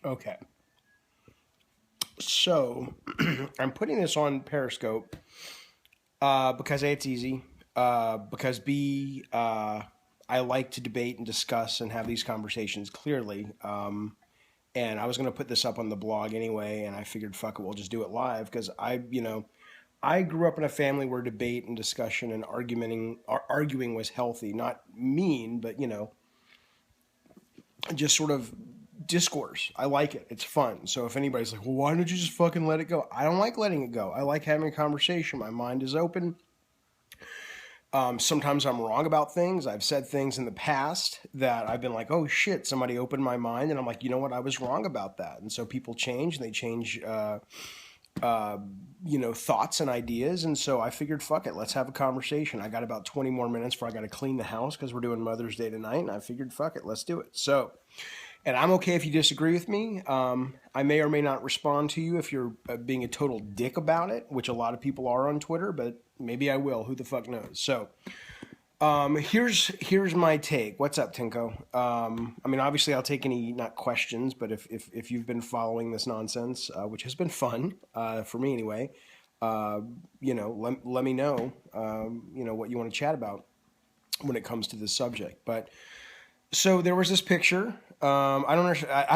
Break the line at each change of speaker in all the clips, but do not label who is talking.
Okay. So I'm putting this on Periscope because A, it's easy. Because B, I like to debate and discuss and have these conversations clearly. And I was going to put this up on the blog anyway, and I figured, fuck it, we'll just do it live because I grew up in a family where debate and discussion and arguing was healthy, not mean, but just sort of discourse. I like it. It's fun. So if anybody's like, well, why don't you just fucking let it go? I don't like letting it go. I like having a conversation. My mind is open. Sometimes I'm wrong about things. I've said things in the past that I've been like, oh shit, somebody opened my mind. And I'm like, you know what? I was wrong about that. And so people change and they change, thoughts and ideas. And so I figured, fuck it, let's have a conversation. I got about 20 more minutes before I got to clean the house because we're doing Mother's Day tonight. And I figured, fuck it, let's do it. So, and I'm okay if you disagree with me. I may or may not respond to you if you're being a total dick about it, which a lot of people are on Twitter, but maybe I will. Who the fuck knows? So here's my take. What's up, Tinko? I mean, obviously, I'll take any not questions, but if you've been following this nonsense, which has been fun for me anyway, let me know. What you want to chat about when it comes to this subject, but. So there was this picture. I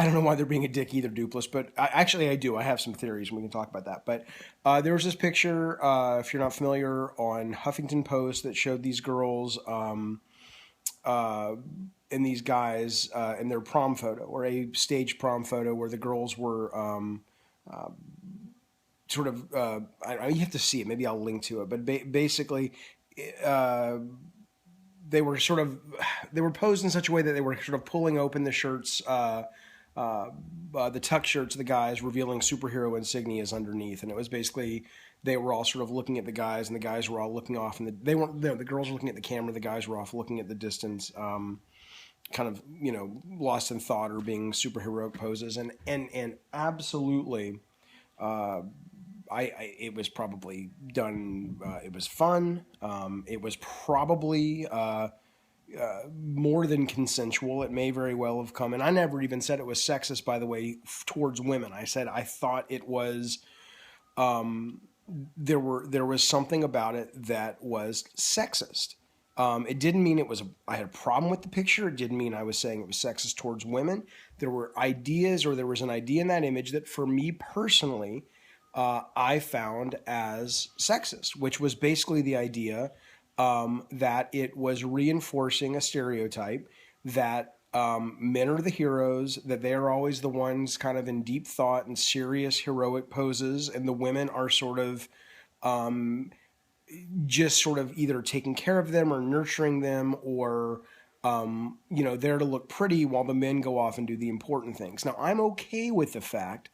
don't know why they're being a dick either, Dupless, but I do. I have some theories, and we can talk about that. But there was this picture, if you're not familiar, on Huffington Post that showed these girls and these guys in their prom photo, or a staged prom photo, where the girls were sort of. You have to see it. Maybe I'll link to it. But basically. They were posed in such a way that they were sort of pulling open the shirts, the tuck shirts of the guys, revealing superhero insignias underneath, and it was basically they were all sort of looking at the guys, and the guys were all looking off, and they weren't. The girls were looking at the camera, the guys were off looking at the distance, kind of lost in thought or being superheroic poses, and absolutely. It was probably done. It was fun. It was probably more than consensual. It may very well have come, and I never even said it was sexist. By the way, towards women, I said I thought it was. There was something about it that was sexist. It didn't mean I had a problem with the picture. It didn't mean I was saying it was sexist towards women. There were ideas, or there was an idea in that image that, for me personally. I found as sexist, which was basically the idea that it was reinforcing a stereotype that men are the heroes, that they are always the ones kind of in deep thought and serious heroic poses, and the women are sort of just sort of either taking care of them or nurturing them or there to look pretty while the men go off and do the important things. Now, I'm okay with the fact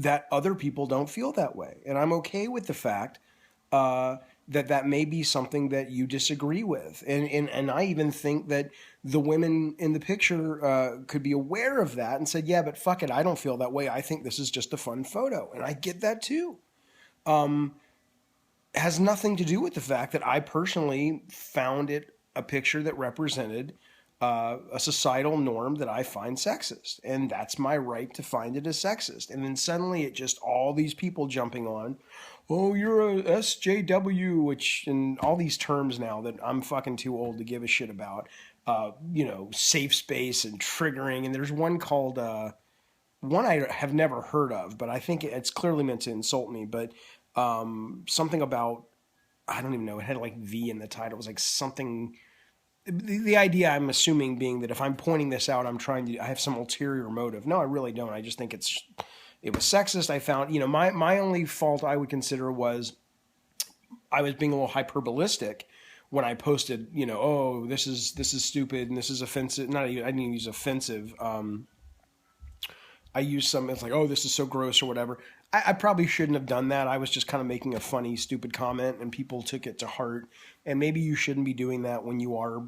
that other people don't feel that way. And I'm okay with the fact that may be something that you disagree with. And I even think that the women in the picture could be aware of that and said, yeah, but fuck it, I don't feel that way. I think this is just a fun photo. And I get that too. It has nothing to do with the fact that I personally found it a picture that represented a societal norm that I find sexist. And that's my right to find it as sexist. And then suddenly it just all these people jumping on, oh, you're a SJW, which, and all these terms now that I'm fucking too old to give a shit about, safe space and triggering. And there's one called, one I have never heard of, but I think it's clearly meant to insult me, but something about, I don't even know, it had like V in the title. It was like something. The idea, I'm assuming, being that if I'm pointing this out, I have some ulterior motive. No, I really don't. I just think it was sexist. I found, my only fault I would consider was I was being a little hyperbolistic when I posted, oh, this is stupid and this is offensive. I didn't use offensive. I used some, it's like, oh, this is so gross or whatever. I probably shouldn't have done that. I was just kind of making a funny, stupid comment, and people took it to heart. And maybe you shouldn't be doing that when you are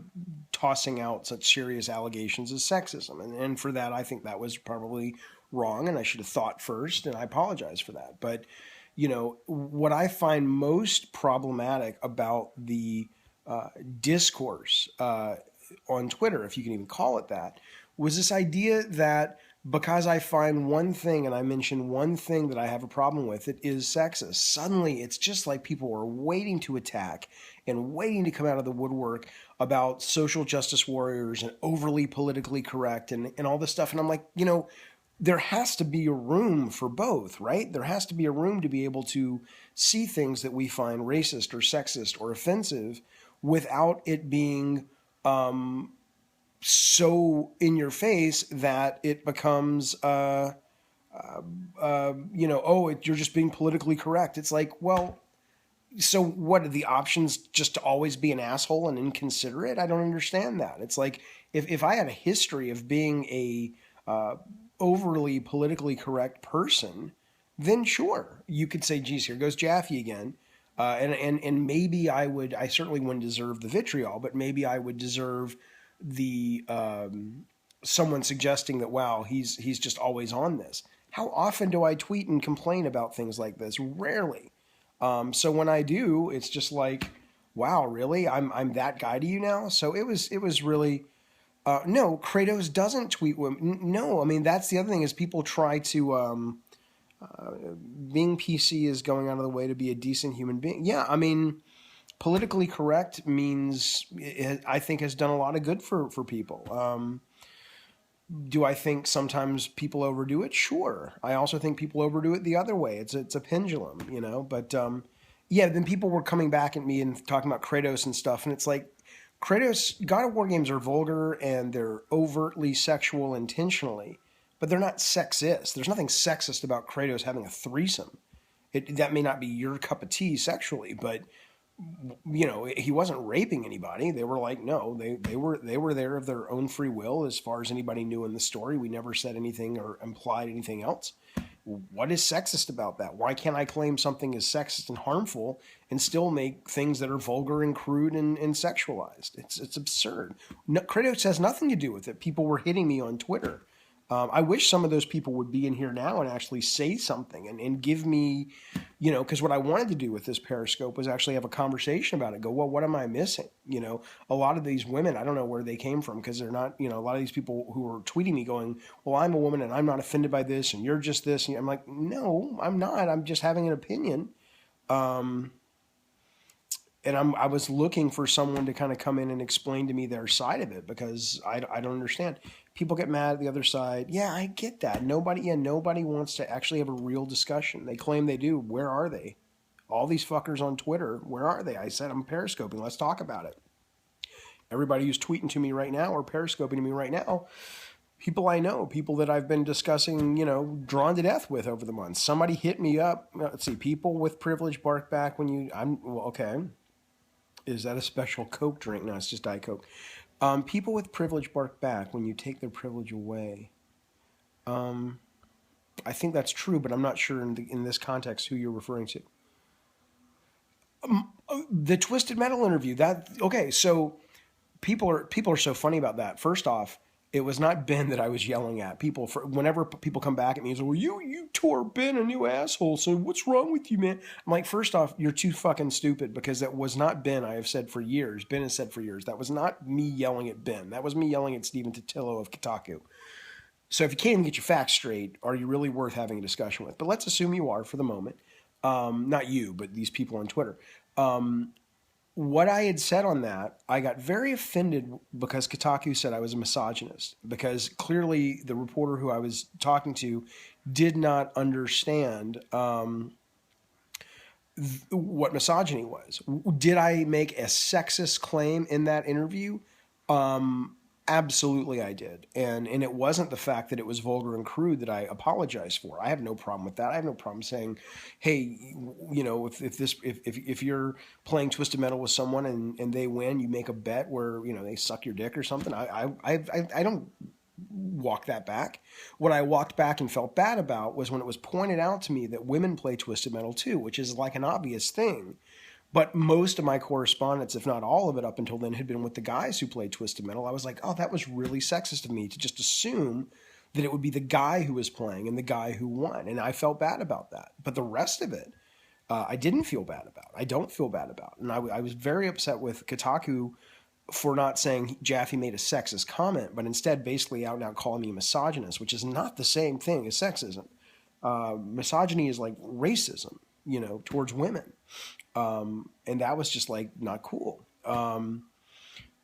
tossing out such serious allegations as sexism. And for that, I think that was probably wrong, and I should have thought first, and I apologize for that. But, what I find most problematic about the discourse on Twitter, if you can even call it that, was this idea that because I find one thing and I mention one thing that I have a problem with, it is sexist. Suddenly, it's just like people are waiting to attack and waiting to come out of the woodwork about social justice warriors and overly politically correct and all this stuff. And I'm like, there has to be a room for both, right? There has to be a room to be able to see things that we find racist or sexist or offensive without it being so in your face that it becomes, you're just being politically correct. It's like, well, so what are the options, just to always be an asshole and inconsiderate? I don't understand that. It's like, if I had a history of being a overly politically correct person, then sure, you could say, geez, here goes Jaffe again. And maybe I certainly wouldn't deserve the vitriol, but maybe I would deserve the someone suggesting that, wow, he's just always on this. How often do I tweet and complain about things like this? Rarely. So when I do, it's just like, wow, really? I'm that guy to you now? So it was really no. Kratos doesn't tweet women. No, I mean that's the other thing is people try to being PC is going out of the way to be a decent human being. Yeah, I mean politically correct means I think has done a lot of good for people. Do I think sometimes people overdo it? Sure. I also think people overdo it the other way. It's a pendulum, But yeah, then people were coming back at me and talking about Kratos and stuff, and it's like Kratos, God of War games are vulgar and they're overtly sexual intentionally, but they're not sexist. There's nothing sexist about Kratos having a threesome. That may not be your cup of tea sexually, but he wasn't raping anybody. They were like, no, they were there of their own free will as far as anybody knew in the story. We never said anything or implied anything else. What is sexist about that? Why can't I claim something is sexist and harmful and still make things that are vulgar and crude and sexualized? It's absurd. No, Kratos has nothing to do with it. People were hitting me on Twitter. I wish some of those people would be in here now and actually say something and give me, because what I wanted to do with this Periscope was actually have a conversation about it. Go, well, what am I missing? A lot of these women, I don't know where they came from because they're not, a lot of these people who are tweeting me going, well, I'm a woman and I'm not offended by this and you're just this. And I'm like, no, I'm not. I'm just having an opinion. And I was looking for someone to kind of come in and explain to me their side of it because I don't understand. People get mad at the other side. Yeah, I get that. Nobody wants to actually have a real discussion. They claim they do. Where are they? All these fuckers on Twitter, where are they? I said, I'm periscoping. Let's talk about it. Everybody who's tweeting to me right now or periscoping to me right now, people I know, people that I've been discussing, drawn to death with over the months. Somebody hit me up. Let's see, people with privilege bark back when okay. Is that a special Coke drink? No, it's just Diet Coke. People with privilege bark back when you take their privilege away. I think that's true, but I'm not sure in this context who you're referring to. The Twisted Metal interview. So people are so funny about that. First off, it was not Ben that I was yelling at. Whenever people come back at me and say, well, you tore Ben a new asshole, so what's wrong with you, man? I'm like, first off, you're too fucking stupid because that was not Ben. I have said for years. Ben has said for years. That was not me yelling at Ben. That was me yelling at Stephen Totillo of Kotaku. So if you can't even get your facts straight, are you really worth having a discussion with? But let's assume you are for the moment. Not you, but these people on Twitter. What I had said on that, I got very offended because Kotaku said I was a misogynist because clearly the reporter who I was talking to did not understand what misogyny was. Did I make a sexist claim in that interview? Absolutely I did. And it wasn't the fact that it was vulgar and crude that I apologized for. I have no problem with that. I have no problem saying, hey, if you're playing Twisted Metal with someone and they win, you make a bet where, they suck your dick or something. I don't walk that back. What I walked back and felt bad about was when it was pointed out to me that women play Twisted Metal too, which is like an obvious thing. But most of my correspondence, if not all of it up until then, had been with the guys who played Twisted Metal. I was like, oh, that was really sexist of me to just assume that it would be the guy who was playing and the guy who won. And I felt bad about that. But the rest of it, I didn't feel bad about. I don't feel bad about. And I was very upset with Kotaku for not saying Jaffe made a sexist comment, but instead basically out and out calling me a misogynist, which is not the same thing as sexism. Misogyny is like racism, towards women. And that was just like not cool.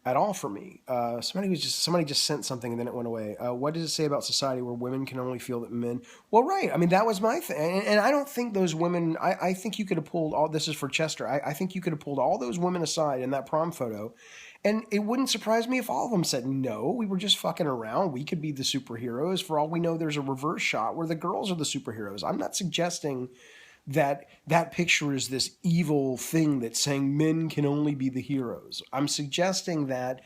At all for me. Somebody just sent something and then it went away. What does it say about society where women can only feel that men? Well, right. I mean, that was my thing, and I don't think those women. I think you could have pulled all. This is for Chester. I think you could have pulled all those women aside in that prom photo, and it wouldn't surprise me if all of them said no. We were just fucking around. We could be the superheroes. For all we know, there's a reverse shot where the girls are the superheroes. I'm not suggesting that picture is this evil thing that's saying men can only be the heroes. I'm suggesting that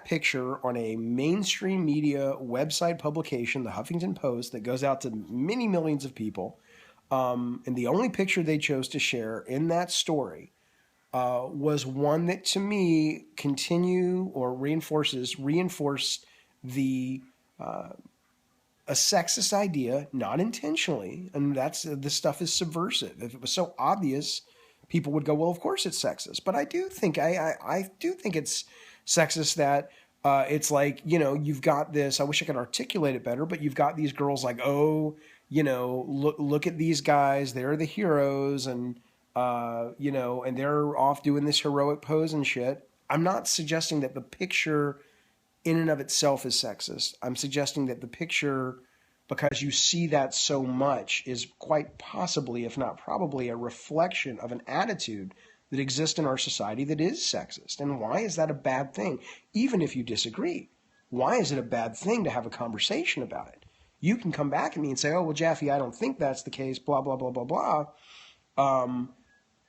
picture on a mainstream media website publication, the Huffington Post, that goes out to many millions of people, and the only picture they chose to share in that story was one that to me reinforced the a sexist idea, not intentionally, and this stuff is subversive. If it was so obvious, people would go, "Well, of course it's sexist." But I do think I do think it's sexist that it's like you've got this. I wish I could articulate it better, but you've got these girls like, oh, look at these guys, they're the heroes, and and they're off doing this heroic pose and shit. I'm not suggesting that the picture in and of itself is sexist. I'm suggesting that the picture, because you see that so much, is quite possibly, if not probably, a reflection of an attitude that exists in our society that is sexist. And why is that a bad thing? Even if you disagree, why is it a bad thing to have a conversation about it? You can come back at me and say, oh, well, Jaffe, I don't think that's the case, blah, blah, blah, blah, blah.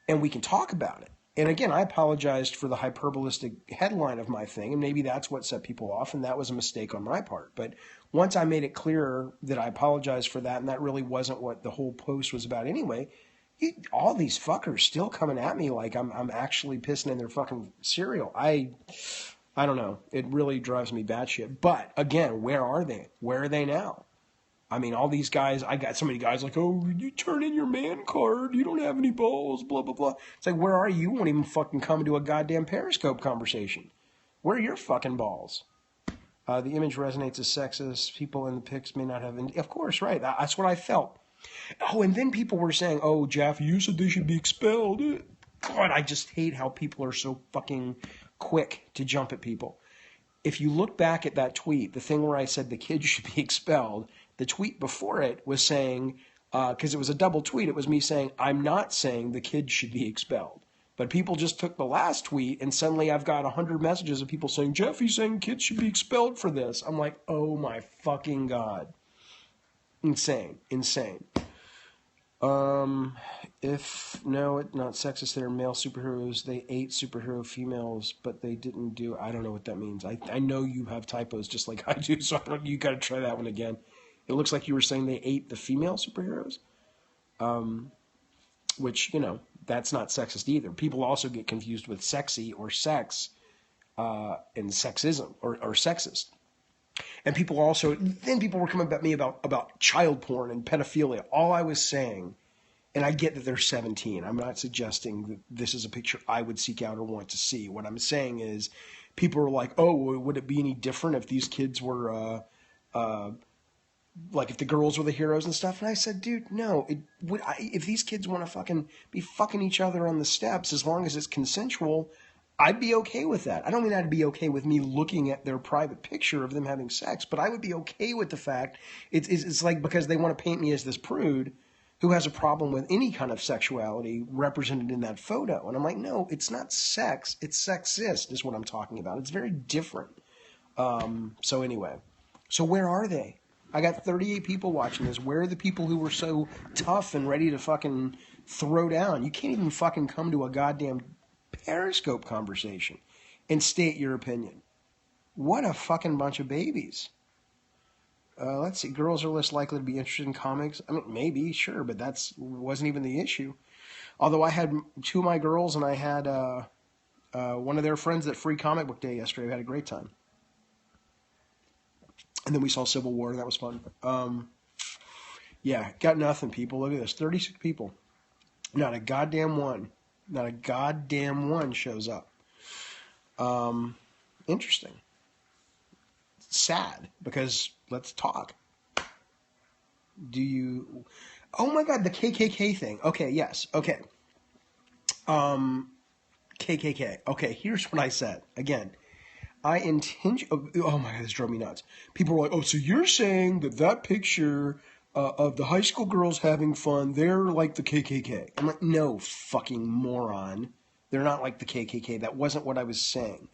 And we can talk about it. And again, I apologized for the hyperbolistic headline of my thing, and maybe that's what set people off, and that was a mistake on my part. But once I made it clear that I apologized for that, and that really wasn't what the whole post was about anyway, all these fuckers still coming at me like I'm actually pissing in their fucking cereal. I don't know. It really drives me batshit. But again, where are they? Where are they now? I mean, all these guys, I got so many guys like, oh, you turn in your man card, you don't have any balls, blah, blah, blah. It's like, where are you? You won't even fucking come to a goddamn Periscope conversation. Where are your fucking balls? The image resonates as sexist. People in the pics may not have... Of course, right. That's what I felt. Oh, and then people were saying, oh, Jeff, you said they should be expelled. God, I just hate how people are so fucking quick to jump at people. If you look back at that tweet, the thing where I said the kids should be expelled... The tweet before it was saying, because it was a double tweet, it was me saying, I'm not saying the kids should be expelled. But people just took the last tweet, and suddenly I've got 100 messages of people saying, Jeffy's saying kids should be expelled for this. I'm like, oh my fucking God. Insane. It's not sexist, they're male superheroes. They ate superhero females, but they didn't do... I don't know what that means. I know you have typos just like I do, so you got to try that one again. It looks like you were saying they ate the female superheroes, which, that's not sexist either. People also get confused with sexy or sex and sexism or sexist. And people were coming at me about child porn and pedophilia. All I was saying, and I get that they're 17. I'm not suggesting that this is a picture I would seek out or want to see. What I'm saying is people are like, oh, would it be any different if these kids were, like if the girls were the heroes and stuff? And I said, dude, no. If these kids want to fucking be fucking each other on the steps, as long as it's consensual, I'd be okay with that. I don't mean I'd be okay with me looking at their private picture of them having sex, but I would be okay with the fact it's like because they want to paint me as this prude who has a problem with any kind of sexuality represented in that photo. And I'm like, no, it's not sex. It's sexist is what I'm talking about. It's very different. So anyway, so where are they? I got 38 people watching this. Where are the people who were so tough and ready to fucking throw down? You can't even fucking come to a goddamn Periscope conversation and state your opinion. What a fucking bunch of babies. Let's see. Girls are less likely to be interested in comics. I mean, maybe, sure, but that wasn't even the issue. Although I had two of my girls and I had one of their friends at Free Comic Book Day yesterday. We had a great time. And then we saw Civil War. That was fun. Yeah, got nothing, people. Look at this. 36 people. Not a goddamn one. Not a goddamn one shows up. Interesting. Sad, because let's talk. Do you... Oh my God, the KKK thing. Okay, yes. Okay. KKK. Okay, here's what I said. Again, I intend... Oh my God, this drove me nuts. People were like, oh, so you're saying that picture of the high school girls having fun, they're like the KKK. I'm like, no, fucking moron. They're not like the KKK. That wasn't what I was saying.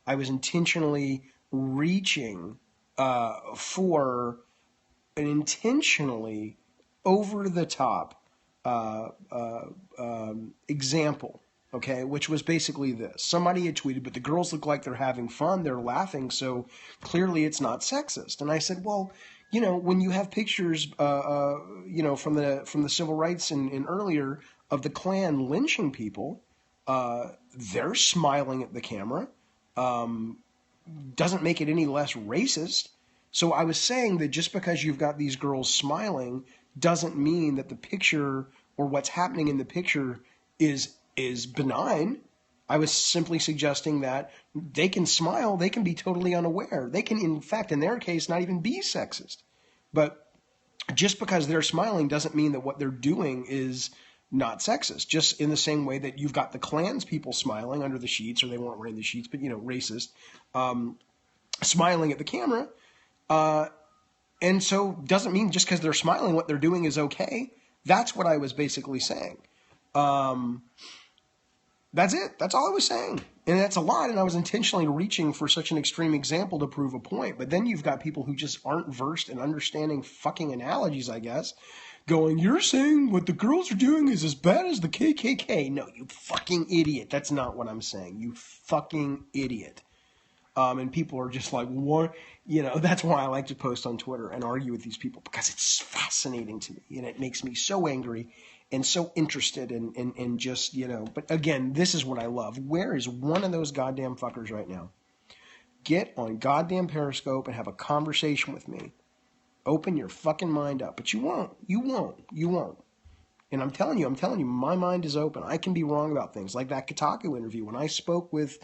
I was intentionally reaching for an intentionally over-the-top example, okay, which was basically this. Somebody had tweeted, but the girls look like they're having fun, they're laughing, so clearly it's not sexist. And I said, well, you know, when you have pictures, you know, from the civil rights and earlier of the Klan lynching people, they're smiling at the camera. Doesn't make it any less racist. So I was saying that just because you've got these girls smiling doesn't mean that the picture or what's happening in the picture is benign. I was simply suggesting that they can smile, they can be totally unaware. They can, in fact, in their case, not even be sexist. But just because they're smiling doesn't mean that what they're doing is not sexist. Just in the same way that you've got the Klans people smiling under the sheets, or they weren't wearing the sheets, but, you know, racist, smiling at the camera. And so doesn't mean just because they're smiling what they're doing is okay. That's what I was basically saying. That's it. That's all I was saying. And that's a lot, and I was intentionally reaching for such an extreme example to prove a point. But then you've got people who just aren't versed in understanding fucking analogies, I guess, going, you're saying what the girls are doing is as bad as the KKK. No, you fucking idiot. That's not what I'm saying. You fucking idiot. And people are just like, what? You know, that's why I like to post on Twitter and argue with these people, because it's fascinating to me, and it makes me so angry and so interested in just, you know. But again, this is what I love. Where is one of those goddamn fuckers right now? Get on goddamn Periscope and have a conversation with me. Open your fucking mind up. But you won't. You won't. You won't. And I'm telling you, my mind is open. I can be wrong about things. Like that Kotaku interview. When I spoke with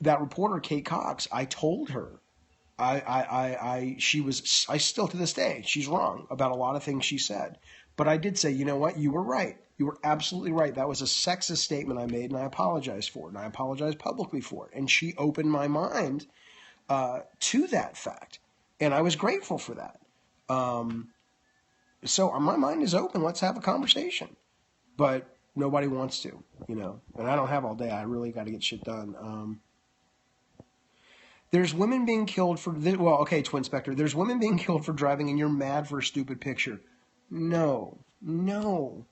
that reporter, Kate Cox, I told her, I still to this day, she's wrong about a lot of things she said. But I did say, you know what, you were right. You were absolutely right. That was a sexist statement I made, and I apologized for it, and I apologized publicly for it. And she opened my mind to that fact, and I was grateful for that. So my mind is open. Let's have a conversation. But nobody wants to, you know. And I don't have all day. I really got to get shit done. There's women being killed for... Well, okay, Twin Spectre. There's women being killed for driving, and you're mad for a stupid picture. No. Do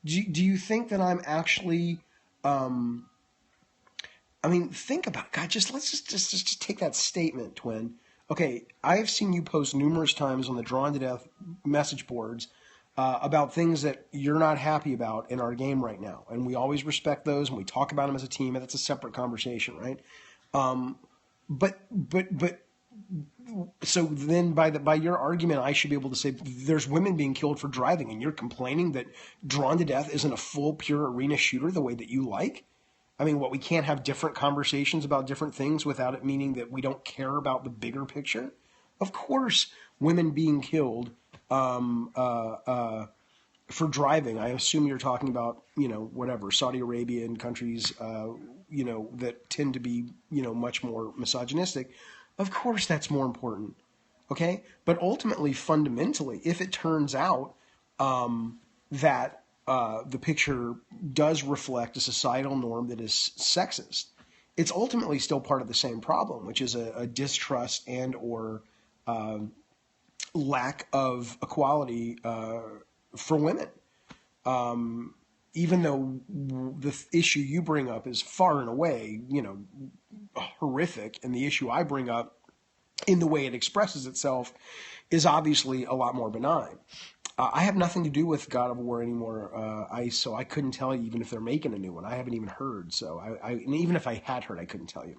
you think that I'm actually... I mean, think about it. God, let's just take that statement, Twin. Okay, I have seen you post numerous times on the Drawn to Death message boards about things that you're not happy about in our game right now. And we always respect those, and we talk about them as a team, and that's a separate conversation, right? But so then by your argument, I should be able to say there's women being killed for driving, and you're complaining that Drawn to Death isn't a full, pure arena shooter the way that you like? I mean, we can't have different conversations about different things without it meaning that we don't care about the bigger picture? Of course, women being killed for driving. I assume you're talking about, you know, whatever, Saudi Arabia and countries, you know, that tend to be, you know, much more misogynistic. Of course that's more important, okay? But ultimately, fundamentally, if it turns out that the picture does reflect a societal norm that is sexist, it's ultimately still part of the same problem, which is a distrust and or lack of equality for women. Even though the issue you bring up is far and away, you know, horrific, and the issue I bring up in the way it expresses itself is obviously a lot more benign. I have nothing to do with God of War anymore, Ice, so I couldn't tell you even if they're making a new one. I haven't even heard, so and even if I had heard, I couldn't tell you.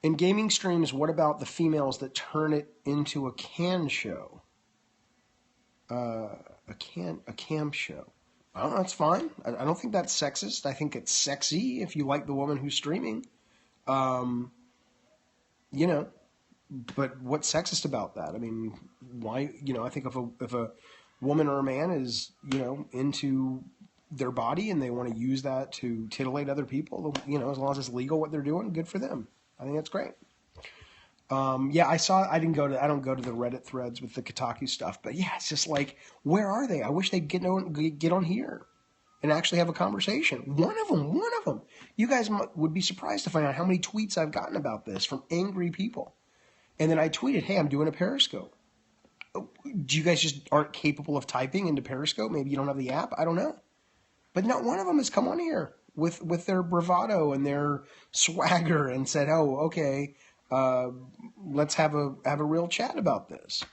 In gaming streams, what about the females that turn it into a can show? A cam show. I don't know, that's fine. I don't think that's sexist. I think it's sexy if you like the woman who's streaming. Um, you know, but what's sexist about that? I mean, why? I think if a woman or a man is into their body and they want to use that to titillate other people, as long as it's legal what they're doing, good for them. I think that's great. Yeah, I saw. I don't go to the Reddit threads with the Kotaku stuff, but yeah, it's just like, where are they? I wish they'd get on here and actually have a conversation. One of them. You guys would be surprised to find out how many tweets I've gotten about this from angry people. And then I tweeted, "Hey, I'm doing a Periscope. Do you guys just aren't capable of typing into Periscope? Maybe you don't have the app. I don't know." But not one of them has come on here with their bravado and their swagger and said, "Oh, okay, uh, let's have a real chat about this."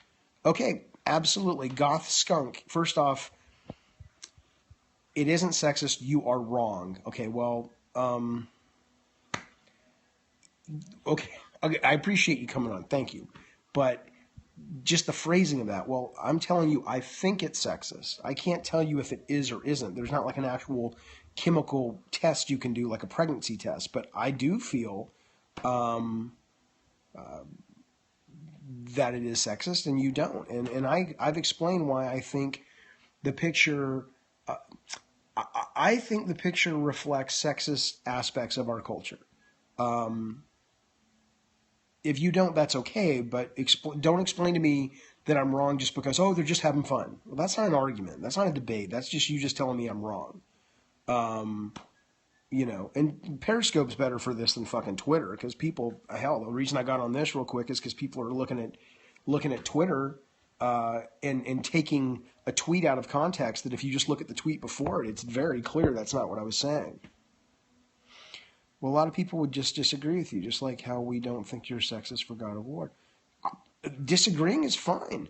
Okay, absolutely, goth skunk. First off, it isn't sexist. You are wrong. Okay, well, okay, I appreciate you coming on. Thank you, but just the phrasing of that. Well, I'm telling you, I think it's sexist. I can't tell you if it is or isn't. There's not like an actual chemical test you can do, like a pregnancy test. But I do feel that it is sexist, and you don't. And I've explained why I think the picture. I think the picture reflects sexist aspects of our culture. If you don't, that's okay, but don't explain to me that I'm wrong just because, oh, they're just having fun. Well, that's not an argument. That's not a debate. That's just you just telling me I'm wrong. And Periscope's better for this than fucking Twitter because people, hell, the reason I got on this real quick is because people are looking at Twitter and taking a tweet out of context that if you just look at the tweet before it, it's very clear that's not what I was saying. Well, a lot of people would just disagree with you, just like how we don't think you're sexist for God of War. Disagreeing is fine.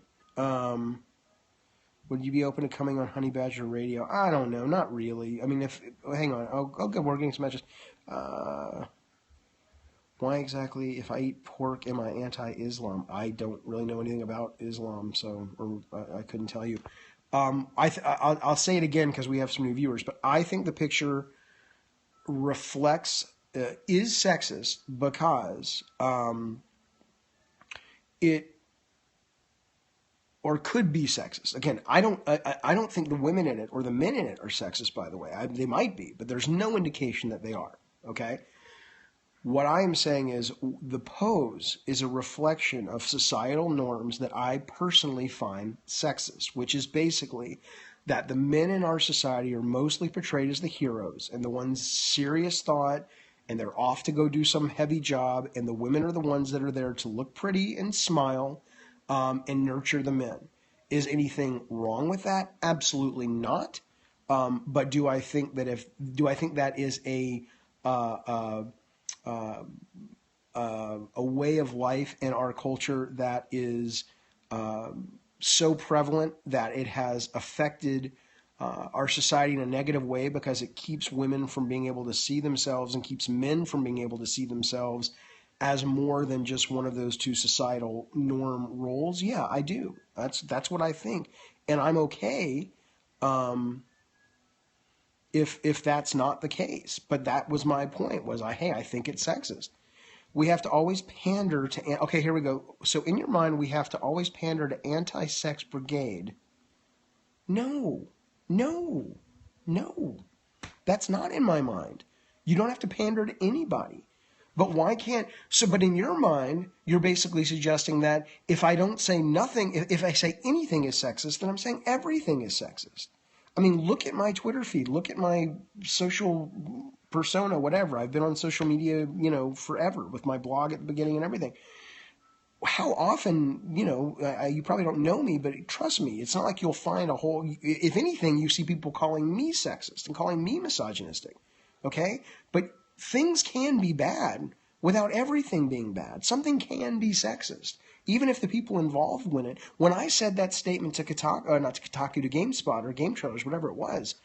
Would you be open to coming on Honey Badger Radio? I don't know, not really. I mean, hang on, I'll get working some matches. Why exactly, if I eat pork, am I anti-Islam? I don't really know anything about Islam, I couldn't tell you. I'll say it again because we have some new viewers, but I think the picture reflects is sexist because it or could be sexist. Again, I don't think the women in it or the men in it are sexist. By the way, they might be, but there's no indication that they are. Okay. What I am saying is the pose is a reflection of societal norms that I personally find sexist, which is basically that the men in our society are mostly portrayed as the heroes and the ones serious thought and they're off to go do some heavy job, and the women are the ones that are there to look pretty and smile and nurture the men. Is anything wrong with that? Absolutely not. But do I think that is a way of life in our culture that is so prevalent that it has affected our society in a negative way because it keeps women from being able to see themselves and keeps men from being able to see themselves as more than just one of those two societal norm roles? Yeah, I do. That's what I think, and I'm okay if that's not the case. But that was my point. I think it's sexist. We have to always pander to. Okay, here we go. So in your mind, we have to always pander to anti-sex brigade. No. That's not in my mind. You don't have to pander to anybody. But why can't... But in your mind, you're basically suggesting that if I don't say nothing, if I say anything is sexist, then I'm saying everything is sexist. I mean, look at my Twitter feed. Look at my social persona, whatever. I've been on social media, forever with my blog at the beginning and everything. How often, you probably don't know me, but trust me, it's not like you'll find a whole... If anything, you see people calling me sexist and calling me misogynistic, okay? But things can be bad without everything being bad. Something can be sexist, even if the people involved win it. When I said that statement to Kotaku, not to Kotaku, to GameSpot or Game Trailers, whatever it was,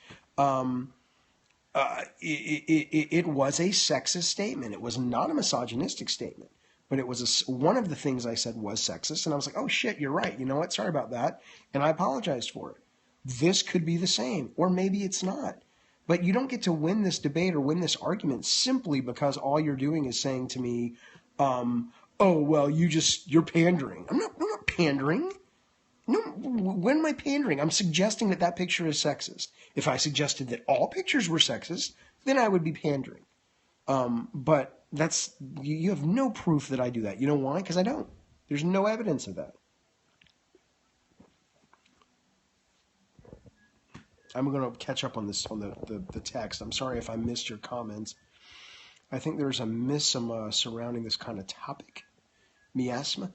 it was a sexist statement. It was not a misogynistic statement. But it was one of the things I said was sexist, and I was like, oh shit, you're right. You know what? Sorry about that. And I apologized for it. this could be the same, or maybe it's not. But you don't get to win this debate or win this argument simply because all you're doing is saying to me, oh, well, you're pandering. I'm not pandering. No, when am I pandering? I'm suggesting that picture is sexist. If I suggested that all pictures were sexist, then I would be pandering. But you have no proof that I do that. You know why? Because I don't. There's no evidence of that. I'm going to catch up on this on the text. I'm sorry if I missed your comments. I think there's some surrounding this kind of topic. Miasma.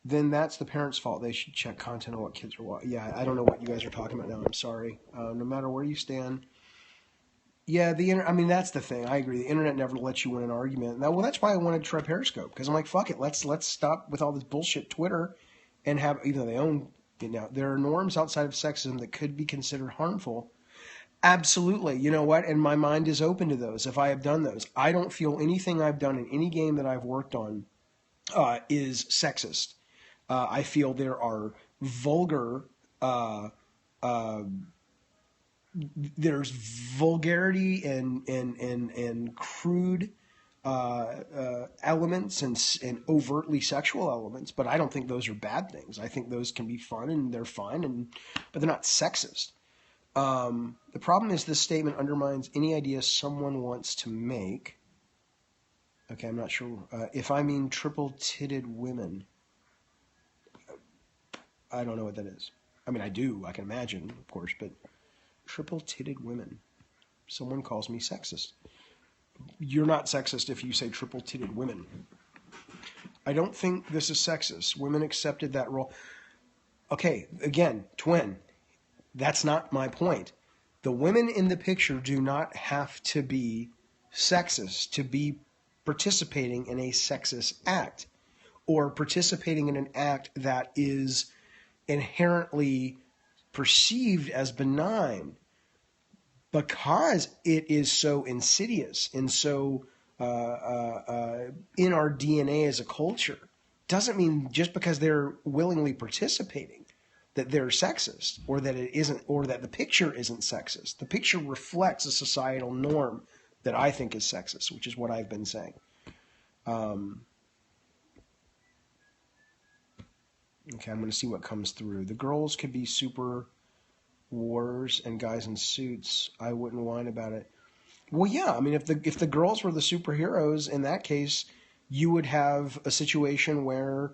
Then that's the parents' fault. They should check content on what kids are watching. Yeah, I don't know what you guys are talking about now. I'm sorry. No matter where you stand. Yeah, that's the thing. I agree. The internet never lets you win an argument. That's why I wanted to try Periscope, because I'm like, fuck it. Let's stop with all this bullshit Twitter and have, they own, there are norms outside of sexism that could be considered harmful. Absolutely. You know what? And my mind is open to those if I have done those. I don't feel anything I've done in any game that I've worked on is sexist. I feel there are vulgar, there's vulgarity and crude elements and overtly sexual elements, but I don't think those are bad things. I think those can be fun and they're fine, but they're not sexist. The problem is this statement undermines any idea someone wants to make. Okay, I'm not sure. If I mean triple-titted women, I don't know what that is. I mean, I do. I can imagine, of course, but triple-titted women. Someone calls me sexist. You're not sexist if you say triple-titted women. I don't think this is sexist. Women accepted that role. Okay, again, twin. That's not my point. The women in the picture do not have to be sexist to be participating in a sexist act or participating in an act that is inherently perceived as benign because it is so insidious and so in our DNA as a culture. Doesn't mean just because they're willingly participating that they're sexist or that it isn't, or that the picture isn't sexist. The picture reflects a societal norm that I think is sexist, which is what I've been saying. Okay, I'm going to see what comes through. The girls could be super wars and guys in suits. I wouldn't whine about it. Well, yeah. I mean, if the girls were the superheroes, in that case, you would have a situation where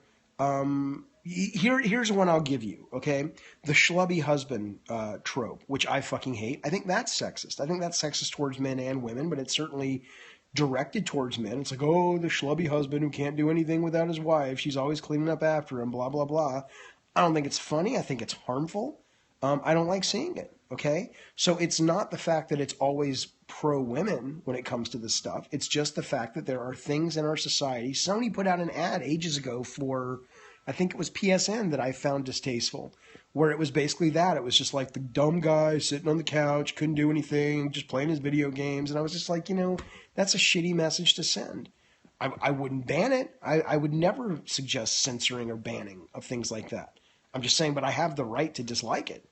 here's one I'll give you. Okay, the schlubby husband trope, which I fucking hate. I think that's sexist. I think that's sexist towards men and women, but it's certainly directed towards men. It's like, oh, the schlubby husband who can't do anything without his wife. She's always cleaning up after him, blah, blah, blah. I don't think it's funny. I think it's harmful. I don't like seeing it, okay? So it's not the fact that it's always pro-women when it comes to this stuff. It's just the fact that there are things in our society. Sony put out an ad ages ago for, I think it was PSN, that I found distasteful, where it was basically that. It was just like the dumb guy sitting on the couch, couldn't do anything, just playing his video games. And I was just like, that's a shitty message to send. I wouldn't ban it. I would never suggest censoring or banning of things like that. I'm just saying, but I have the right to dislike it.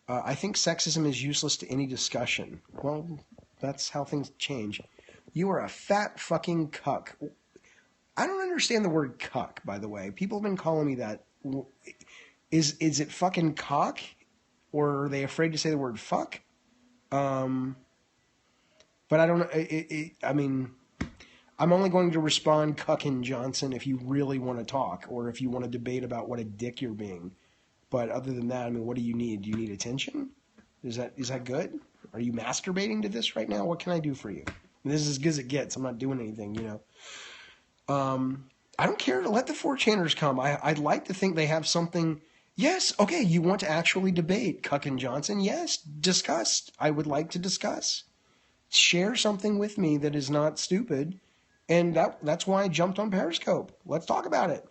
I think sexism is useless to any discussion. Well, that's how things change. You are a fat fucking cuck. I don't understand the word cuck, by the way. People have been calling me that. Is it fucking cock? Or are they afraid to say the word fuck? But I don't know. I mean, I'm only going to respond cuckin' Johnson if you really want to talk or if you want to debate about what a dick you're being. But other than that, I mean, what do you need? Do you need attention? Is that good? Are you masturbating to this right now? What can I do for you? This is as good as it gets. I'm not doing anything, I don't care to let the 4chaners come. I'd like to think they have something. Yes, okay, you want to actually debate Cuckin Johnson? Yes, discuss. I would like to discuss. Share something with me that is not stupid. And that's why I jumped on Periscope. Let's talk about it.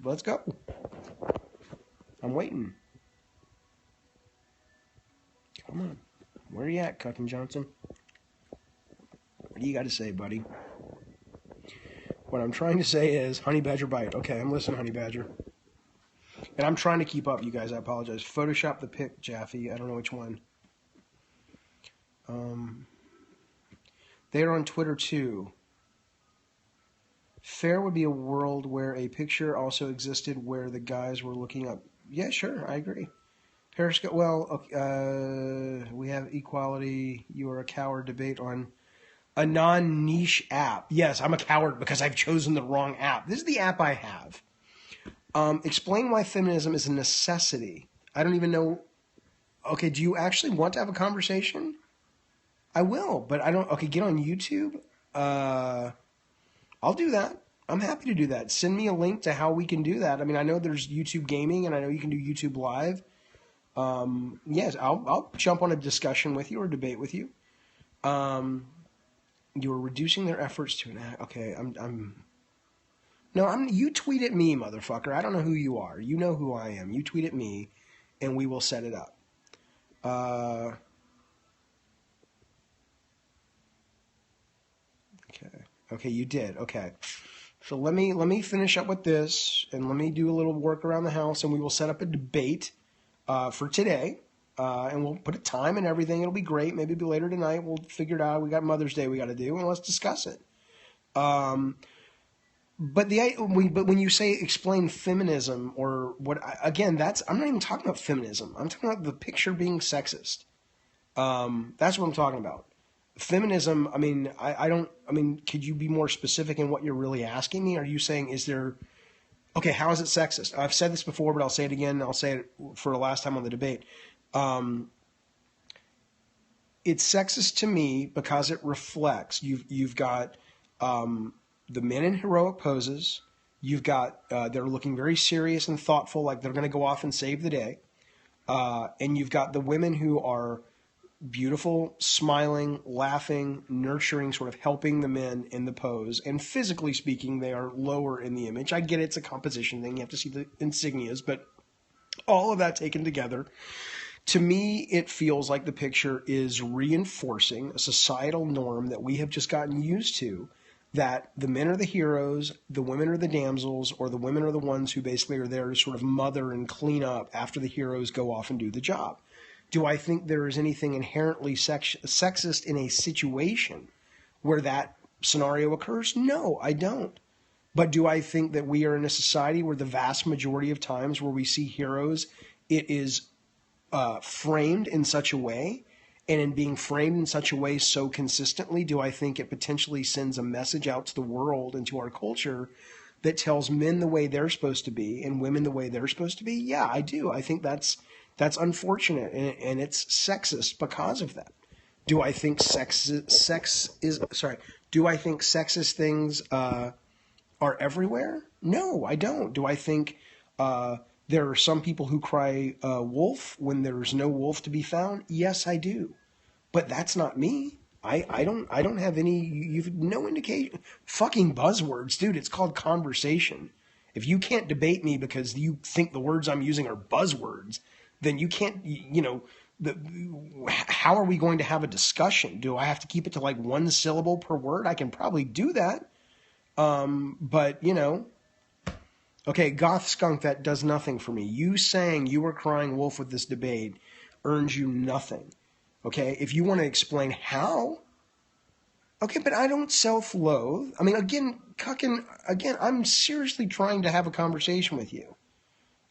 Let's go. I'm waiting. Come on. Where are you at, Cuckin Johnson? What do you got to say, buddy? What I'm trying to say is, Honey Badger bite. Okay, I'm listening, Honey Badger. And I'm trying to keep up, you guys. I apologize. Photoshop the pic, Jaffe. I don't know which one. They're on Twitter too. Fair would be a world where a picture also existed where the guys were looking up. Yeah, sure, I agree. Periscope. Well, we have equality. You are a coward debate on a non-niche app. Yes, I'm a coward because I've chosen the wrong app. This is the app I have. Explain why feminism is a necessity. I don't even know. Okay, do you actually want to have a conversation? I will, but I don't. Okay, get on YouTube. I'll do that. I'm happy to do that. Send me a link to how we can do that. I mean, I know there's YouTube Gaming, and I know you can do YouTube Live. Yes, I'll jump on a discussion with you or debate with you. You are reducing their efforts to an act. Okay, you tweet at me, motherfucker. I don't know who you are. You know who I am. You tweet at me, and we will set it up. Okay, you did. Okay. So let me finish up with this, and let me do a little work around the house, and we will set up a debate for today, and we'll put a time and everything. It'll be great. Maybe it'll be later tonight. We'll figure it out. We got Mother's Day we got to do, and let's discuss it. But when you say explain feminism or what, again, I'm not even talking about feminism. I'm talking about the picture being sexist. That's what I'm talking about. Feminism, I mean, could you be more specific in what you're really asking me? Are you saying, okay, how is it sexist? I've said this before, but I'll say it again. I'll say it for the last time on the debate. It's sexist to me because it reflects, you've got the men in heroic poses. You've got, they're looking very serious and thoughtful, like they're going to go off and save the day. And you've got the women who are beautiful, smiling, laughing, nurturing, sort of helping the men in the pose. And physically speaking, they are lower in the image. I get it's a composition thing. You have to see the insignias, but all of that taken together, to me, it feels like the picture is reinforcing a societal norm that we have just gotten used to, that the men are the heroes, the women are the damsels, or the women are the ones who basically are there to sort of mother and clean up after the heroes go off and do the job. Do I think there is anything inherently sexist in a situation where that scenario occurs? No, I don't. But do I think that we are in a society where the vast majority of times where we see heroes, it is framed in such a way, and in being framed in such a way so consistently, do I think it potentially sends a message out to the world and to our culture that tells men the way they're supposed to be and women the way they're supposed to be? Yeah, I do. I think that's unfortunate, and it's sexist because of that. Do I think do I think sexist things are everywhere? No, I don't. Do I think there are some people who cry wolf when there's no wolf to be found? Yes, I do. But that's not me. I don't have any, you've no indication. Fucking buzzwords, dude. It's called conversation. If you can't debate me because you think the words I'm using are buzzwords, then you can't, how are we going to have a discussion? Do I have to keep it to like one syllable per word? I can probably do that. But, okay, Goth Skunk, that does nothing for me. You saying you were crying wolf with this debate earns you nothing. Okay, if you want to explain how, okay, but I don't self-loathe. I mean, again, I'm seriously trying to have a conversation with you.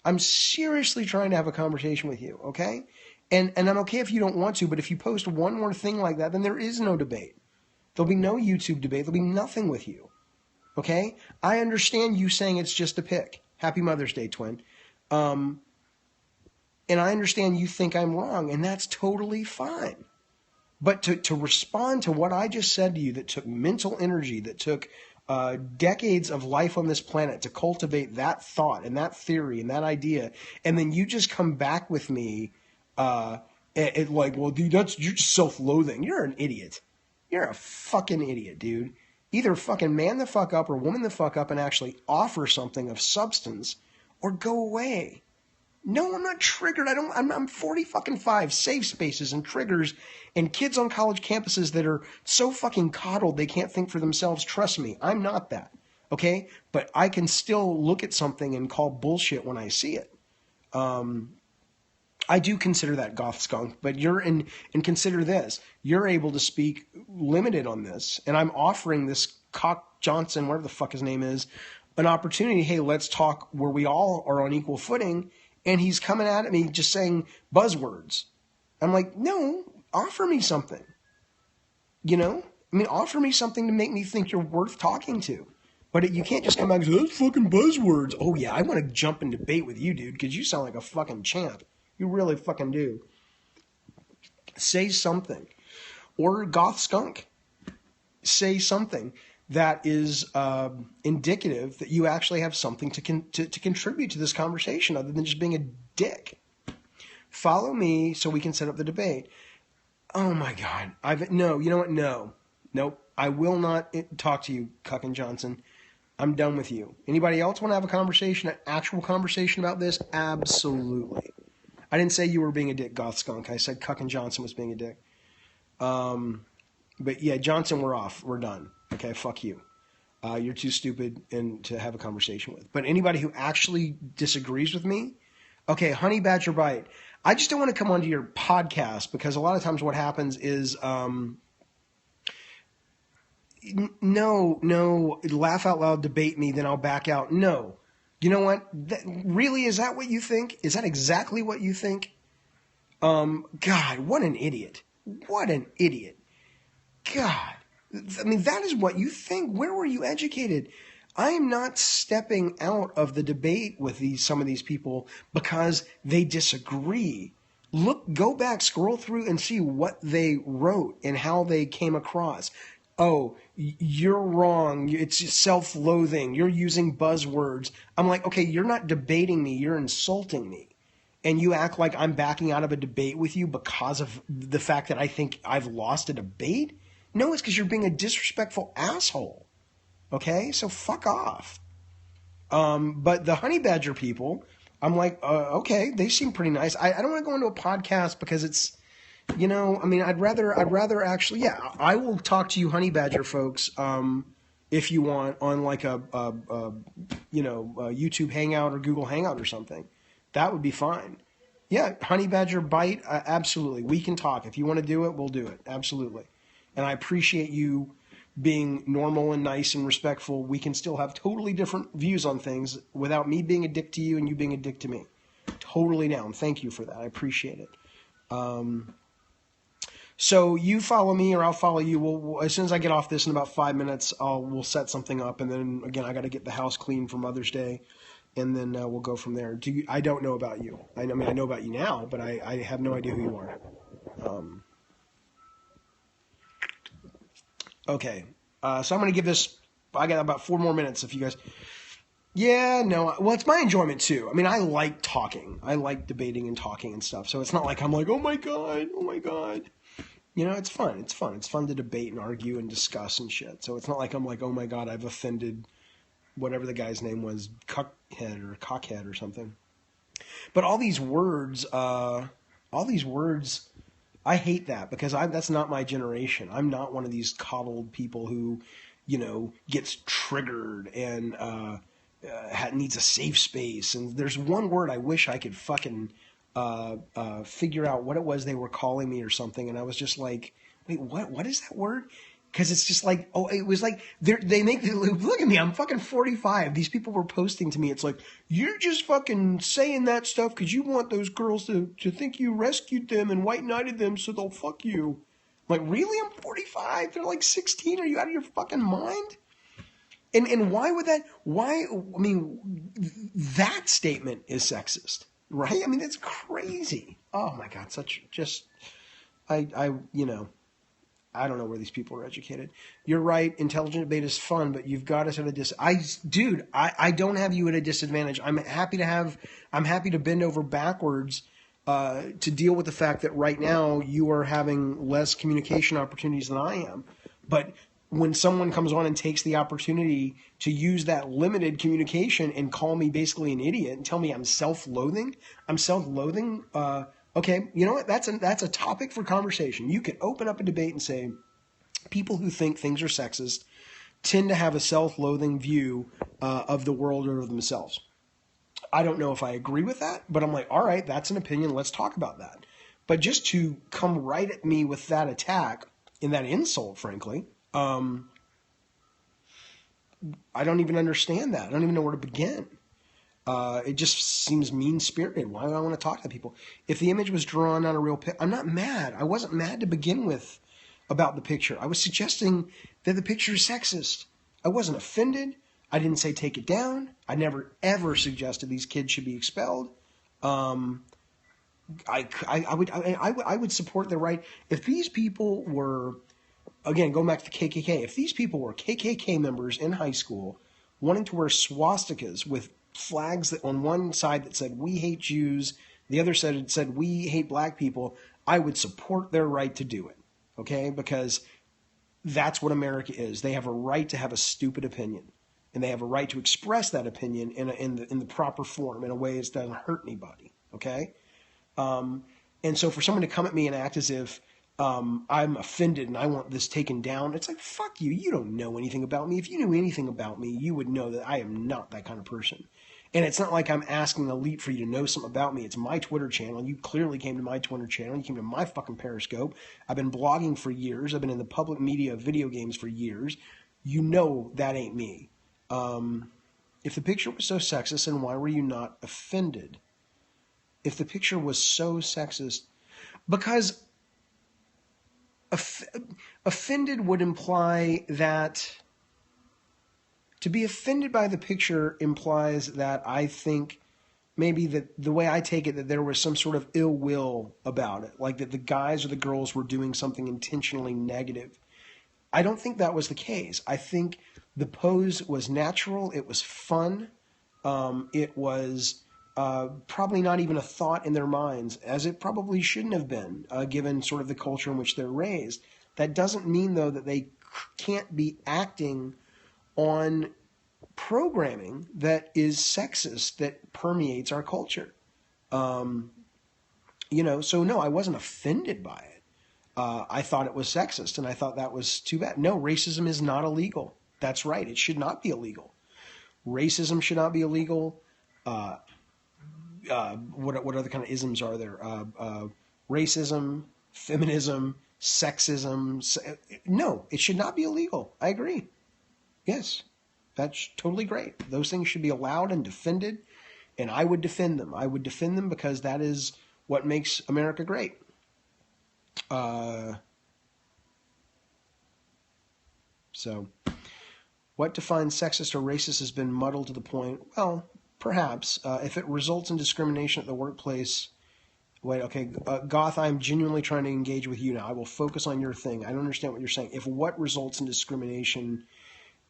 I'm seriously trying to have a conversation with you, okay? And I'm okay if you don't want to, but if you post one more thing like that, then there is no debate. There'll be no YouTube debate. There'll be nothing with you, okay? I understand you saying it's just a pick. Happy Mother's Day, twin. And I understand you think I'm wrong, and that's totally fine. But to respond to what I just said to you, that took mental energy, that took decades of life on this planet to cultivate that thought and that theory and that idea, and then you just come back with me like, well, dude, you're just self-loathing. You're an idiot. You're a fucking idiot, dude. Either fucking man the fuck up or woman the fuck up and actually offer something of substance, or go away. No, I'm not triggered. I'm 40 fucking 5, safe spaces and triggers and kids on college campuses that are so fucking coddled they can't think for themselves. Trust me, I'm not that. Okay? But I can still look at something and call bullshit when I see it. I do consider that goth skunk, but and consider this. You're able to speak limited on this, and I'm offering this Cock Johnson, whatever the fuck his name is, an opportunity. Hey, let's talk where we all are on equal footing. And he's coming at me just saying buzzwords. I'm like, no, offer me something. You know? I mean, offer me something to make me think you're worth talking to. But you can't just come back and say, that's fucking buzzwords. Oh, yeah, I want to jump and debate with you, dude, because you sound like a fucking champ. You really fucking do. Say something. Or goth skunk. Say something that is indicative that you actually have something to contribute to this conversation other than just being a dick. Follow me so we can set up the debate. Oh my God. No, you know what? No. Nope. I will not talk to you, Cuck and Johnson. I'm done with you. Anybody else want to have a conversation, an actual conversation about this? Absolutely. I didn't say you were being a dick, goth skunk. I said Cuck and Johnson was being a dick. But yeah, Johnson, we're off. We're done. Okay, fuck you. You're too stupid to have a conversation with. But anybody who actually disagrees with me, okay, Honey Badger Bite. I just don't want to come onto your podcast because a lot of times what happens is, no, laugh out loud, debate me, then I'll back out. No. You know what? Really, is that what you think? Is that exactly what you think? God, what an idiot. What an idiot. God. I mean, that is what you think. Where were you educated? I am not stepping out of the debate with some of these people because they disagree. Go back, scroll through and see what they wrote and how they came across. Oh, you're wrong. It's self-loathing. You're using buzzwords. I'm like, okay, you're not debating me. You're insulting me. And you act like I'm backing out of a debate with you because of the fact that I think I've lost a debate? No, it's because you're being a disrespectful asshole. Okay? So fuck off. But the Honey Badger people, I'm like, okay, they seem pretty nice. I don't want to go into a podcast because it's, you know, I mean, I'd rather actually, yeah, I will talk to you Honey Badger folks, if you want, on like a YouTube Hangout or Google Hangout or something. That would be fine. Yeah, Honey Badger Bite, absolutely. We can talk. If you want to do it, we'll do it. Absolutely. And I appreciate you being normal and nice and respectful. We can still have totally different views on things without me being a dick to you and you being a dick to me. Totally down. Thank you for that. I appreciate it. So you follow me or I'll follow you. We'll, as soon as I get off this in about 5 minutes, we'll set something up. And then, again, I got to get the house clean for Mother's Day. And then we'll go from there. I don't know about you. I mean, I know about you now, but I have no idea who you are. Okay. So I'm going to give this, I got about 4 more minutes if you guys. Yeah, no. Well, it's my enjoyment too. I mean, I like talking. I like debating and talking and stuff. So it's not like I'm like, oh my God. You know, it's fun. It's fun. It's fun to debate and argue and discuss and shit. So it's not like I'm like, oh my God, I've offended whatever the guy's name was, Cockhead or something. But all these words, I hate that because that's not my generation. I'm not one of these coddled people who, you know, gets triggered and needs a safe space. And there's one word I wish I could fucking figure out what it was they were calling me or something. And I was just like, wait, what is that word? Because it's just like, oh, it was like, look at me, I'm fucking 45. These people were posting to me. It's like, you're just fucking saying that stuff because you want those girls to think you rescued them and white knighted them so they'll fuck you. I'm like, really? I'm 45? They're like 16. Are you out of your fucking mind? And why would that, I mean, that statement is sexist, right? I mean, that's crazy. Oh my God, I don't know where these people are educated. You're right. Intelligent debate is fun, but you've got us at a I don't have you at a disadvantage. I'm happy to bend over backwards to deal with the fact that right now you are having less communication opportunities than I am. But when someone comes on and takes the opportunity to use that limited communication and call me basically an idiot and tell me I'm self-loathing, okay, you know what? That's a topic for conversation. You can open up a debate and say people who think things are sexist tend to have a self-loathing view of the world or of themselves. I don't know if I agree with that, but I'm like, all right, that's an opinion. Let's talk about that. But just to come right at me with that attack and that insult, frankly, I don't even understand that. I don't even know where to begin. It just seems mean-spirited. Why do I want to talk to people? If the image was drawn on a real picture, I'm not mad. I wasn't mad to begin with about the picture. I was suggesting that the picture is sexist. I wasn't offended. I didn't say take it down. I never, ever suggested these kids should be expelled. I would support their right. If these people were, again, going back to the KKK, if these people were KKK members in high school wanting to wear swastikas with flags that on one side that said we hate Jews, the other side said we hate black people, I would support their right to do it. Okay? Because that's what America is. They have a right to have a stupid opinion. And they have a right to express that opinion in the proper form, in a way that doesn't hurt anybody. Okay? And so for someone to come at me and act as if I'm offended and I want this taken down, it's like, fuck you. You don't know anything about me. If you knew anything about me, you would know that I am not that kind of person. And it's not like I'm asking Elite for you to know something about me. It's my Twitter channel. You clearly came to my Twitter channel. You came to my fucking Periscope. I've been blogging for years. I've been in the public media of video games for years. You know that ain't me. If the picture was so sexist, then why were you not offended? If the picture was so sexist, because offended would imply that, to be offended by the picture implies that I think maybe that the way I take it, that there was some sort of ill will about it, like that the guys or the girls were doing something intentionally negative. I don't think that was the case. I think the pose was natural. It was fun. It was probably not even a thought in their minds, as it probably shouldn't have been, given sort of the culture in which they're raised. That doesn't mean, though, that they can't be acting on programming that is sexist, that permeates our culture. So no, I wasn't offended by it. I thought it was sexist, and I thought that was too bad. No, racism is not illegal. That's right. It should not be illegal. Racism should not be illegal. What other kind of isms are there? Racism, feminism, sexism. No, it should not be illegal. I agree. Yes, that's totally great. Those things should be allowed and defended, and I would defend them. I would defend them because that is what makes America great. So, what defines sexist or racist has been muddled to the point, well, perhaps, if it results in discrimination at the workplace. Wait, okay, Goth, I'm genuinely trying to engage with you now. I will focus on your thing. I don't understand what you're saying. If what results in discrimination,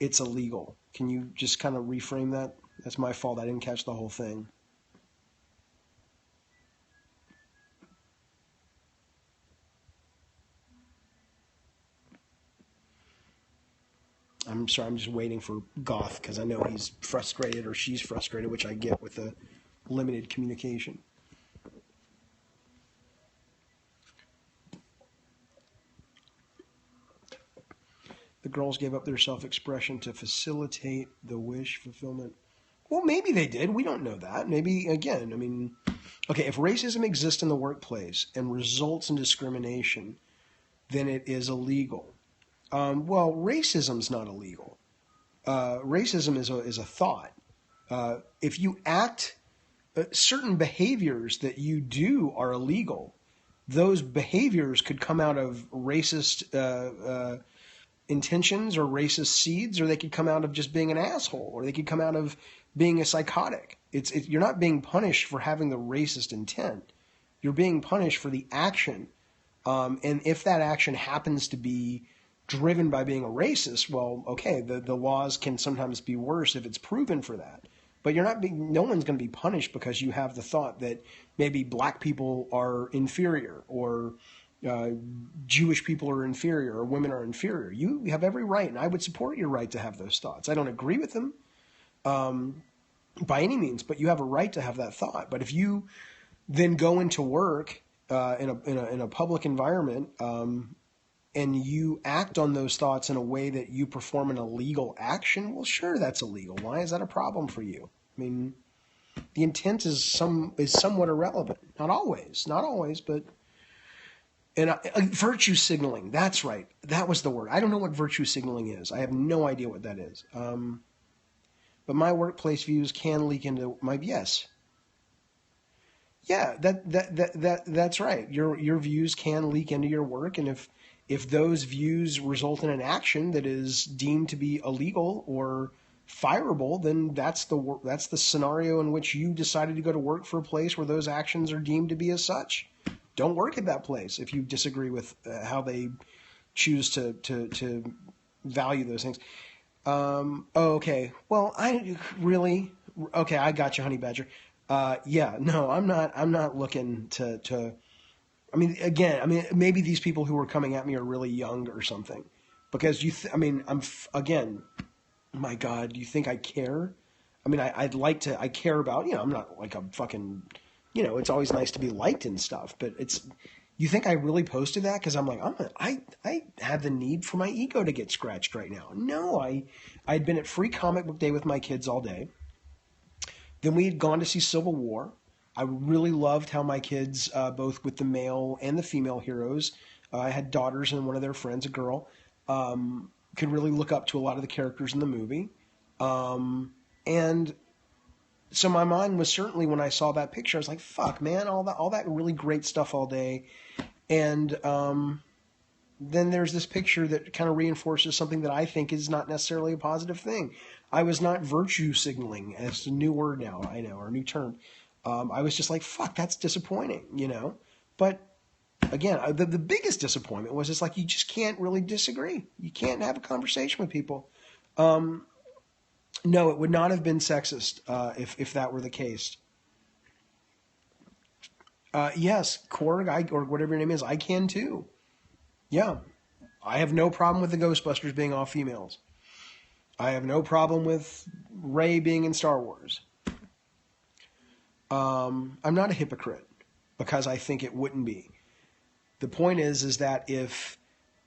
it's illegal. Can you just kind of reframe that? That's my fault. I didn't catch the whole thing. I'm sorry, I'm just waiting for Goth because I know he's frustrated or she's frustrated, which I get with the limited communication. The girls gave up their self-expression to facilitate the wish fulfillment. Well, maybe they did. We don't know that. Maybe, again, I mean, okay, if racism exists in the workplace and results in discrimination, then it is illegal. Well, racism's not illegal. Racism is a thought. If you act, certain behaviors that you do are illegal. Those behaviors could come out of racist intentions or racist seeds, or they could come out of just being an asshole, or they could come out of being a psychotic. You're not being punished for having the racist intent. You're being punished for the action. And if that action happens to be driven by being a racist, well, okay, the laws can sometimes be worse if it's proven for that. But no one's going to be punished because you have the thought that maybe black people are inferior, or Jewish people are inferior, or women are inferior. You have every right, and I would support your right to have those thoughts. I don't agree with them by any means, but you have a right to have that thought. But if you then go into work in a public environment and you act on those thoughts in a way that you perform an illegal action, well, sure, that's illegal. Why is that a problem for you? I mean, The intent is somewhat irrelevant. Not always, but virtue signaling. That's right. That was the word. I don't know what virtue signaling is. I have no idea what that is. But my workplace views can leak into my yes. Yeah, that's right. Your views can leak into your work, and if those views result in an action that is deemed to be illegal or fireable, then that's the scenario in which you decided to go to work for a place where those actions are deemed to be as such. Don't work at that place if you disagree with how they choose to value those things. Okay. Well, I really okay. I got you, honey badger. Yeah. No, I'm not. I'm not looking to. I mean, again. I mean, maybe these people who are coming at me are really young or something, because I mean, again. My God, do you think I care? I mean, I'd like to. I care about. I'm not like a fucking. It's always nice to be liked and stuff, but it's. You think I really posted that because I'm like I have the need for my ego to get scratched right now? No, I'd been at Free Comic Book Day with my kids all day. Then we had gone to see Civil War. I really loved how my kids, both with the male and the female heroes, I had daughters and one of their friends, a girl, could really look up to a lot of the characters in the movie. And so my mind was certainly, when I saw that picture, I was like, fuck, man, all that really great stuff all day. And then there's this picture that kind of reinforces something that I think is not necessarily a positive thing. I was not virtue signaling, as a new word now, I know, or a new term. I was just like, fuck, that's disappointing, But again, the biggest disappointment was, it's like, you just can't really disagree. You can't have a conversation with people. No, it would not have been sexist if that were the case. Yes, Korg, or whatever your name is, I can too. Yeah. I have no problem with the Ghostbusters being all females. I have no problem with Rey being in Star Wars. I'm not a hypocrite because I think it wouldn't be. The point is that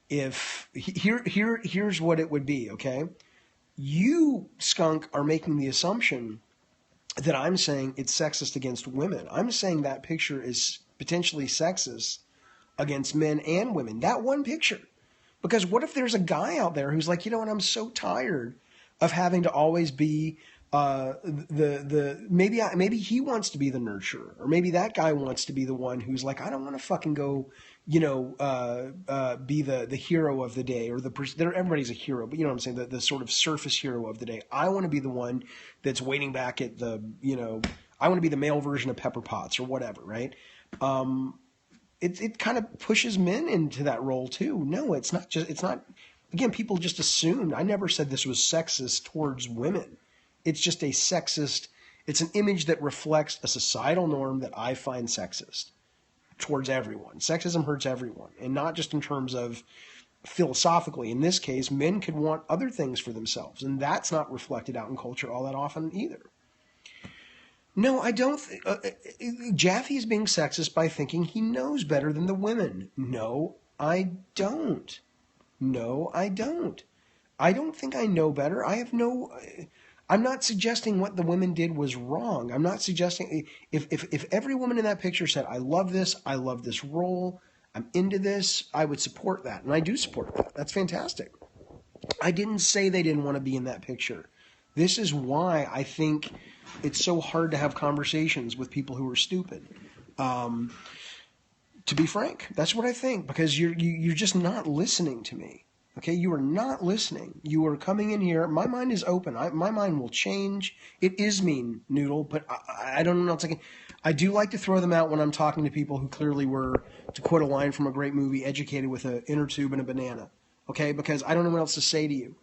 here's what it would be, okay? You, skunk, are making the assumption that I'm saying it's sexist against women. I'm saying that picture is potentially sexist against men and women. That one picture. Because what if there's a guy out there who's like, you know what, I'm so tired of having to always be maybe he wants to be the nurturer, or maybe that guy wants to be the one who's like, I don't want to fucking go, be the hero of the day, or everybody's a hero, but you know what I'm saying, the sort of surface hero of the day. I want to be the one that's waiting back at I want to be the male version of Pepper Potts or whatever, right? It kind of pushes men into that role too. No, it's not. Again, people just assumed. I never said this was sexist towards women. It's just it's an image that reflects a societal norm that I find sexist towards everyone. Sexism hurts everyone, and not just in terms of philosophically. In this case, men could want other things for themselves, and that's not reflected out in culture all that often either. No, I don't. Jaffe is being sexist by thinking he knows better than the women. No, I don't. No, I don't. I don't think I know better. I'm not suggesting what the women did was wrong. I'm not suggesting if every woman in that picture said, I love this role, I'm into this, I would support that. And I do support that. That's fantastic. I didn't say they didn't want to be in that picture. This is why I think it's so hard to have conversations with people who are stupid. To be frank, that's what I think, because you're just not listening to me. Okay, you are not listening. You are coming in here. My mind is open. My mind will change. It is mean, Noodle, but I don't know what else I do like to throw them out when I'm talking to people who clearly were, to quote a line from a great movie, educated with an inner tube and a banana. Okay, because I don't know what else to say to you.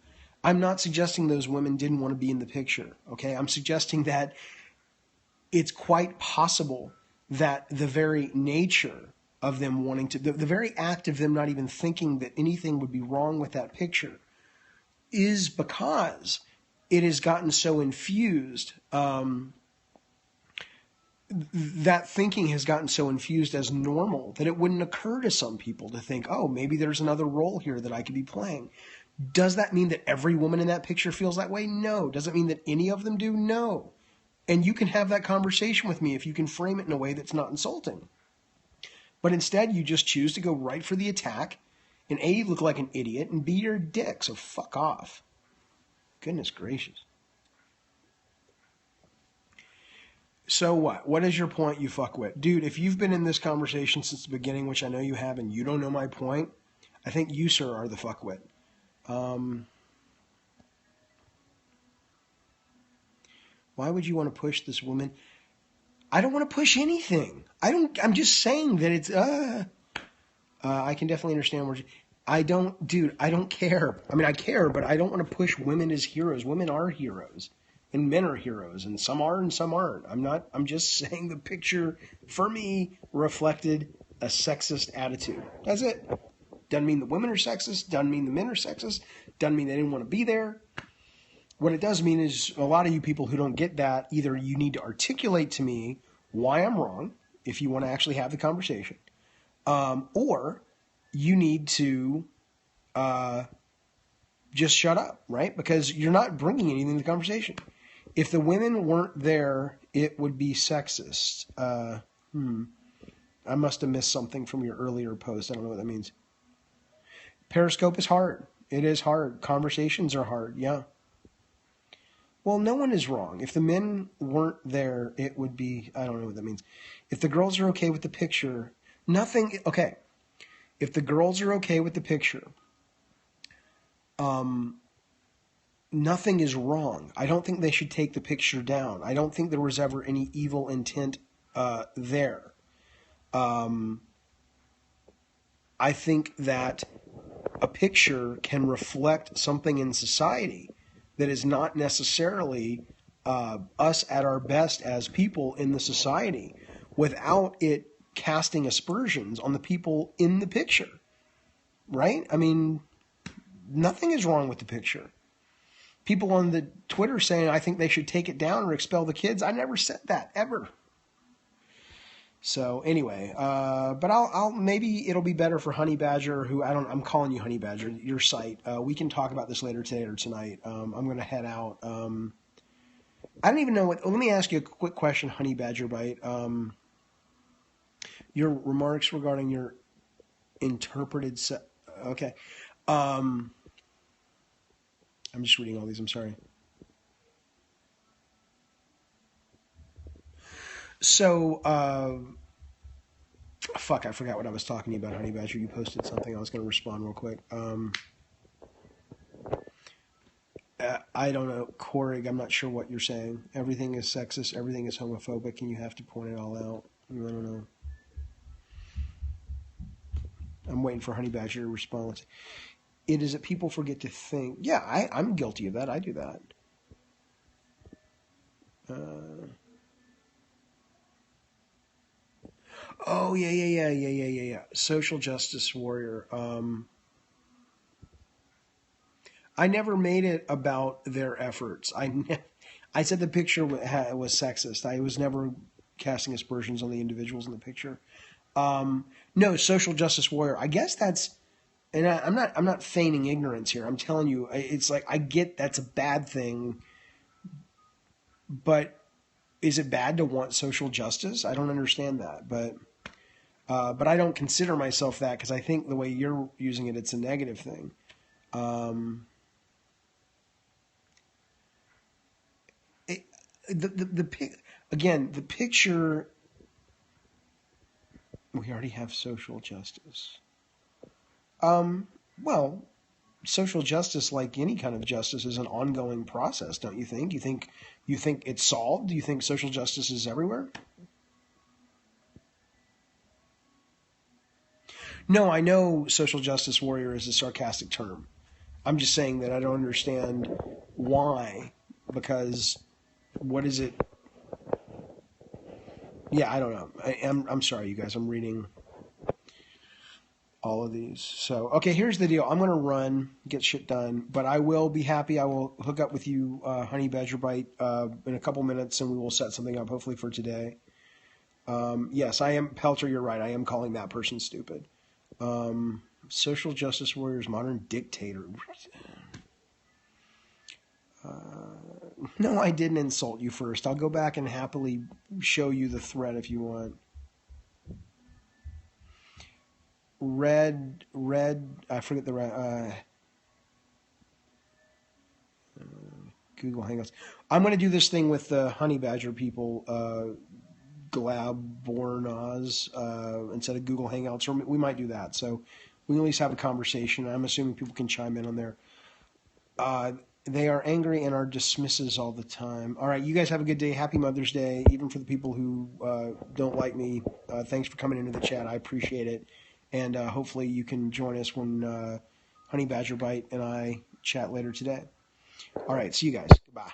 I'm not suggesting those women didn't want to be in the picture. Okay, I'm suggesting that it's quite possible that the very nature of them wanting to, the very act of them not even thinking that anything would be wrong with that picture, is because it has gotten so infused, that thinking has gotten so infused as normal that it wouldn't occur to some people to think, oh, maybe there's another role here that I could be playing. Does that mean that every woman in that picture feels that way? No. Does it mean that any of them do? No. And you can have that conversation with me if you can frame it in a way that's not insulting. But instead, you just choose to go right for the attack. And A, you look like an idiot, and B, you're a dick, so fuck off. Goodness gracious. So what? What is your point, you fuckwit? Dude, if you've been in this conversation since the beginning, which I know you have, and you don't know my point, I think you, sir, are the fuckwit. Why would you want to push this woman? I don't want to push anything. I'm just saying that it's, I can definitely understand where, I don't care. I mean, I care, but I don't want to push women as heroes. Women are heroes. And men are heroes, and some are and some aren't. I'm just saying the picture, for me, reflected a sexist attitude. That's it. Doesn't mean the women are sexist, doesn't mean the men are sexist, doesn't mean they didn't want to be there. What it does mean is a lot of you people who don't get that, either you need to articulate to me why I'm wrong, if you want to actually have the conversation, or you need to just shut up, right? Because you're not bringing anything to the conversation. If the women weren't there, it would be sexist. I must have missed something from your earlier post. I don't know what that means. Periscope is hard. It is hard. Conversations are hard. Yeah. Well, no one is wrong. If the men weren't there, it would be, I don't know what that means. If the girls are okay with the picture, nothing, okay. If the girls are okay with the picture, nothing is wrong. I don't think they should take the picture down. I don't think there was ever any evil intent there. I think that a picture can reflect something in society that is not necessarily us at our best as people in the society, without it casting aspersions on the people in the picture, right? I mean, nothing is wrong with the picture. People on the Twitter saying, I think they should take it down or expel the kids. I never said that, ever. So anyway, but I'll maybe it'll be better for Honey Badger, who I'm calling you Honey Badger, your site. We can talk about this later today or tonight. I'm going to head out. I don't even know what, let me ask you a quick question, Honey Badger Bite. Your remarks regarding your interpreted, okay. I'm just reading all these, I'm sorry. So, fuck, I forgot what I was talking to you about, Honey Badger. You posted something. I was going to respond real quick. I don't know, Corrig, I'm not sure what you're saying. Everything is sexist, everything is homophobic, and you have to point it all out. I don't know. I'm waiting for Honey Badger to respond. It is that people forget to think. Yeah, I'm guilty of that. I do that. Oh, yeah. Social justice warrior. I never made it about their efforts. I said the picture was sexist. I was never casting aspersions on the individuals in the picture. No, social justice warrior. I guess that's, and I'm not feigning ignorance here. I'm telling you, it's like, I get that's a bad thing, but is it bad to want social justice? I don't understand that, but I don't consider myself that, because I think the way you're using it, it's a negative thing. The picture. We already have social justice. Well, social justice, like any kind of justice, is an ongoing process, don't you think? You think it's solved? Do you think social justice is everywhere? No, I know social justice warrior is a sarcastic term. I'm just saying that I don't understand why, because what is it? Yeah, I don't know. I'm sorry, you guys. I'm reading all of these. So, okay, here's the deal. I'm going to run, get shit done, but I will be happy. I will hook up with you, Honey Badger Bite, in a couple minutes, and we will set something up, hopefully for today. Yes, I am, Pelter, you're right. I am calling that person stupid. Social justice warriors, modern dictator. No, I didn't insult you first. I'll go back and happily show you the thread if you want. Red, I forget the Google Hangouts. I'm going to do this thing with the Honey Badger people, Glabornaz, instead of Google Hangouts, or we might do that. So we can at least have a conversation. I'm assuming people can chime in on there. They are angry and are dismisses all the time. All right, you guys have a good day. Happy Mother's Day, even for the people who don't like me. Thanks for coming into the chat. I appreciate it. And hopefully you can join us when Honey Badger Bite and I chat later today. All right, see you guys. Goodbye.